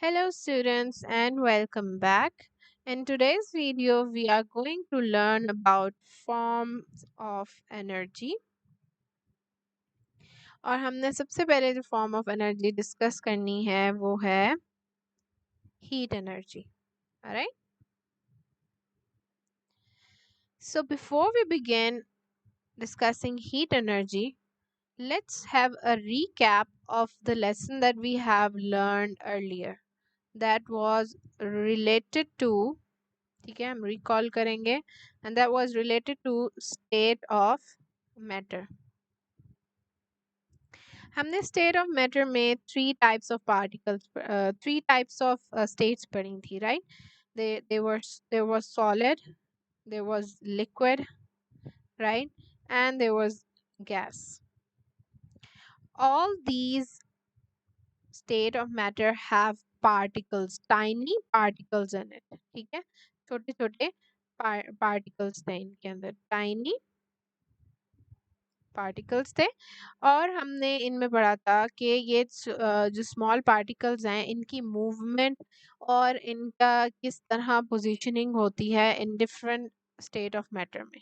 Hello students and welcome back. In today's video we are going to learn about forms of energy और हमने सबसे पहले जो form of energy discuss करनी है वो है heat energy. Alright? So before we begin discussing heat energy, let's have a recap of the lesson that we have learned earlier. That was related to ठीक है हम रिकॉल करेंगे and that was related to state of matter हमने state of matter में three types of states पढ़ी थी right there was solid there was liquid right and there was gas all these state of matter have particles tiny particles in it ठीक है छोटे छोटे particles थे इनके अंदर टाइनी पार्टिकल्स थे और हमने इनमें पढ़ा था कि ये जो स्मॉल पार्टिकल्स हैं इनकी मूवमेंट और इनका किस तरह पोजीशनिंग होती है in different state of matter में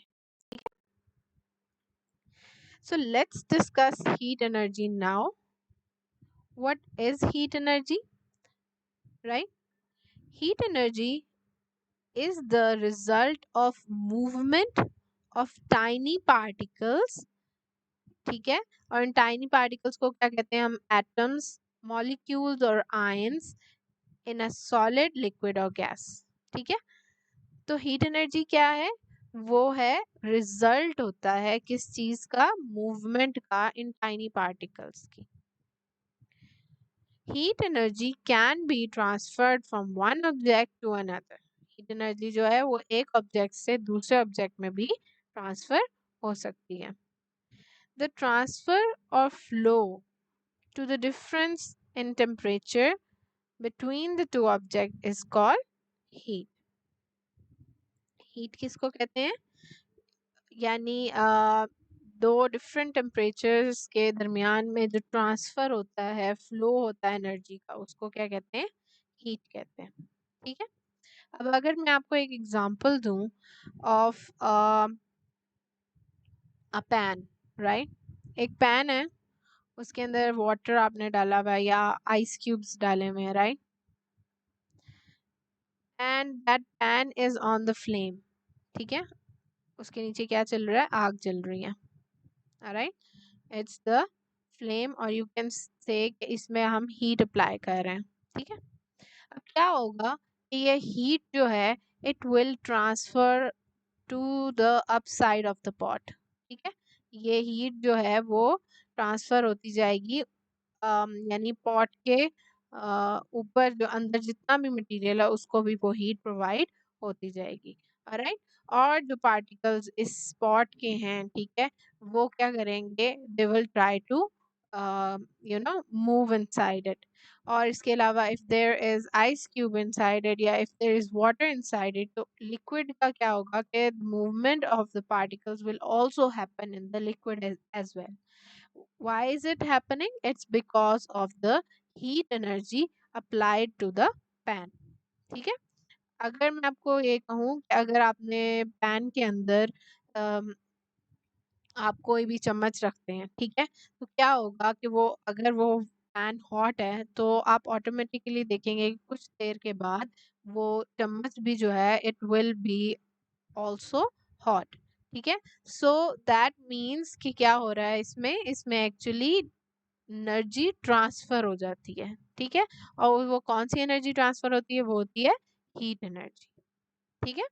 so let's discuss heat energy now what is heat energy right heat energy is the result of movement of tiny particles ठीक है और इन टाइनी पार्टिकल्स को क्या कहते हैं हम एटम्स मॉलिक्यूल्स और ions in a solid liquid और गैस ठीक है तो हीट एनर्जी क्या है वो है रिजल्ट होता है किस चीज का मूवमेंट का इन टाइनी पार्टिकल्स की heat energy can be transferred from one object to another heat energy जो है वो एक ऑब्जेक्ट से दूसरे ऑब्जेक्ट में भी ट्रांसफर हो सकती है द ट्रांसफर और flow to the difference in temperature between the two objects is called heat. Heat किसको कहते हैं यानी दो डिफरेंट टेम्परेचर्स के दरमियान में जो ट्रांसफर होता है फ्लो होता है एनर्जी का उसको क्या कहते हैं हीट कहते हैं ठीक है अब अगर मैं आपको एक एग्जांपल दूं ऑफ अ पैन राइट एक पैन है उसके अंदर वाटर आपने डाला हुआ है या आइस क्यूब्स डाले हुए हैं right and that pan is on the flame ठीक है उसके नीचे क्या चल रहा है आग जल रही है राइट इट्स द फ्लेम और यू कैन से कि इसमें हम हीट अप्लाई कर रहे हैं ठीक है अब क्या होगा कि ये हीट जो है it will transfer to the up side of the pot ठीक है ये हीट जो है वो ट्रांसफर होती जाएगी यानी पॉट के ऊपर जो अंदर जितना भी मटेरियल है उसको भी वो हीट प्रोवाइड होती जाएगी राइट और जो पार्टिकल्स इस पॉट के हैं ठीक है वो क्या करेंगे they will try to move inside it और इसके अलावा if there is ice cube inside it या if there is water inside it तो लिक्विड का क्या होगा कि movement of the particles will also happen in the liquid as well why is it happening it's because of the heat energy applied to the pan ठीक है अगर मैं आपको ये कहूँ कि अगर आपने पैन के अंदर आप कोई भी चम्मच रखते हैं ठीक है तो क्या होगा कि वो अगर वो पैन हॉट है तो आप ऑटोमेटिकली देखेंगे कि कुछ देर के बाद वो चम्मच भी जो है it will be also hot ठीक है सो दैट मीन्स कि क्या हो रहा है इसमें एक्चुअली एनर्जी ट्रांसफर हो जाती है ठीक है और वो कौन सी एनर्जी ट्रांसफर होती है वो होती है हीट एनर्जी ठीक है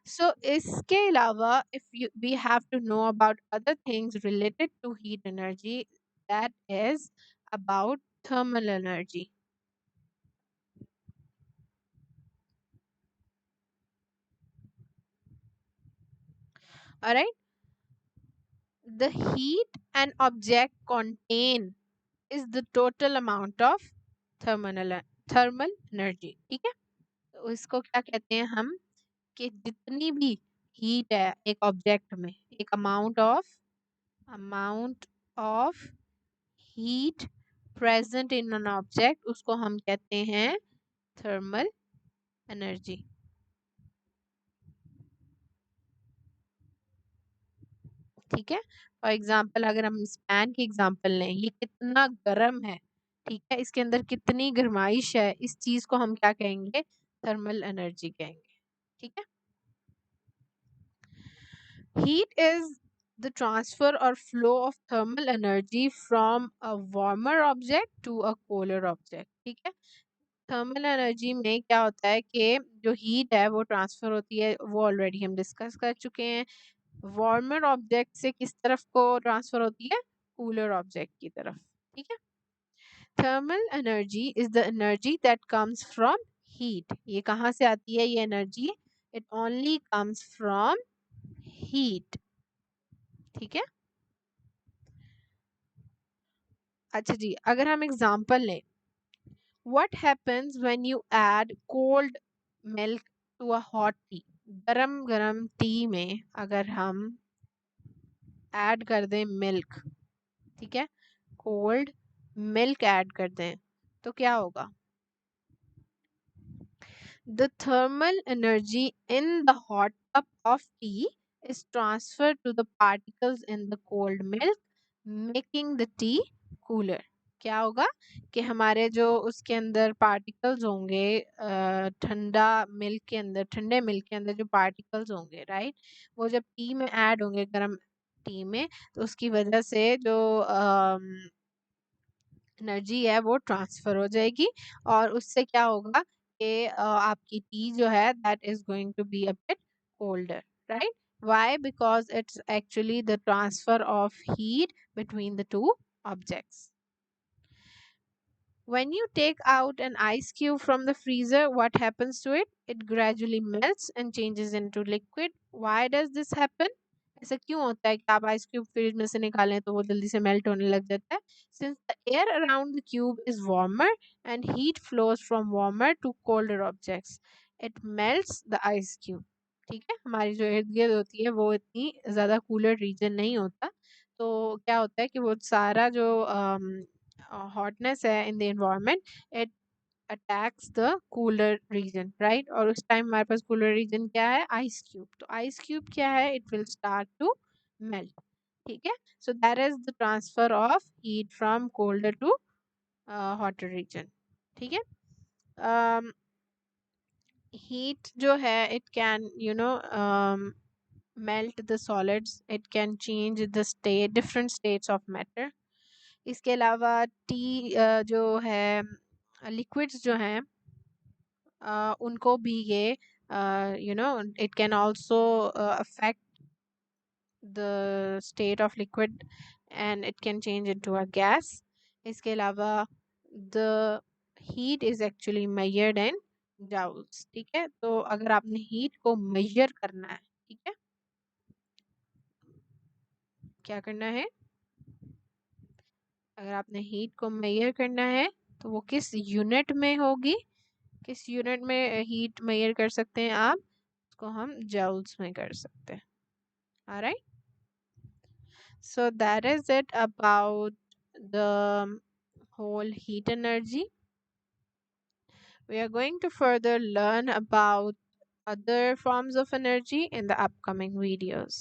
सो इसके अलावा if you we have to know about other things related to heat energy that is about thermal energy alright the heat an object contain is the total amount of thermal thermal energy ठीक है तो इसको क्या कहते हैं हम कि जितनी भी हीट है एक ऑब्जेक्ट में एक amount of heat present in an object उसको हम कहते हैं थर्मल एनर्जी। ठीक है, फॉर एग्जाम्पल अगर हम इस पैन की एग्जाम्पल लें, ये कितना गर्म है, ठीक है, इसके अंदर कितनी गर्माइश है, इस चीज को हम क्या कहेंगे, थर्मल एनर्जी कहेंगे। ठीक है, हीट इज द ट्रांसफर और flow of thermal energy from a warmer object to a cooler object. ठीक है, थर्मल एनर्जी में क्या होता है कि जो हीट है वो ट्रांसफर होती है, वो ऑलरेडी हम डिस्कस कर चुके हैं। वार्मर ऑब्जेक्ट से किस तरफ को ट्रांसफर होती है, कूलर ऑब्जेक्ट की तरफ। ठीक है, thermal energy is the energy that comes from heat. ये कहाँ से आती है ये energy, it only comes from heat. ठीक है, अच्छा जी, अगर हम एग्जांपल लें, what happens when you add cold milk to a hot tea. गरम गरम टी में अगर हम ऐड कर दें मिल्क, ठीक है, कोल्ड मिल्क ऐड कर दें, तो क्या होगा, the thermal energy in the hot cup of tea is transferred to the particles in the cold milk, making the tea cooler। क्या होगा कि हमारे जो उसके अंदर पार्टिकल्स होंगे, ठंडा मिल्क के अंदर, ठंडे मिल्क के अंदर जो पार्टिकल्स होंगे, राइट, वो जब टी में ऐड होंगे, गर्म टी में, तो उसकी वजह से जो एनर्जी है वो ट्रांसफर हो जाएगी, और उससे क्या होगा कि आपकी टी जो है that is going to be a bit colder, right. Why? Because it's actually the transfer of heat between the two objects. When you take out an ice cube from the freezer, what happens to it? It gradually melts and changes into liquid. Why does this happen? ऐसा क्यों होता है कि आप ice cube fridge में से निकालें तो वो जल्दी से मेल्ट होने लग जाता है? Since the air around the cube is warmer and heat flows from warmer to colder objects, it melts the ice cube. ठीक है, हमारी जो इर्द गिर्द होती है वो इतनी ज़्यादा कूलर रीजन नहीं होता, तो क्या होता है कि वो सारा जो hotness है in the environment, it attacks the cooler region, right? और उस टाइम हमारे पास cooler region क्या है, ice cube। तो ice cube क्या है, it will start to melt। ठीक है, so that is the transfer of heat from colder to hotter region। ठीक है, heat जो है it can melt the solids, it can change the state, different states of matter। इसके अलावा T जो है, लिक्विड्स जो हैं, उनको भी ये it can also affect the state of liquid and it can change into a gas। इसके अलावा the heat is actually measured in joules। ठीक है, तो अगर आपने हीट को मेजर करना है, ठीक है, क्या करना है, अगर आपने हीट को मेजर करना है तो वो किस यूनिट में होगी, किस यूनिट में हीट मेजर कर सकते हैं आप, उसको हम जूल्स में कर सकते हैं। Alright, so that is it about the whole heat energy। We are going to further learn about other forms of energy in the upcoming videos।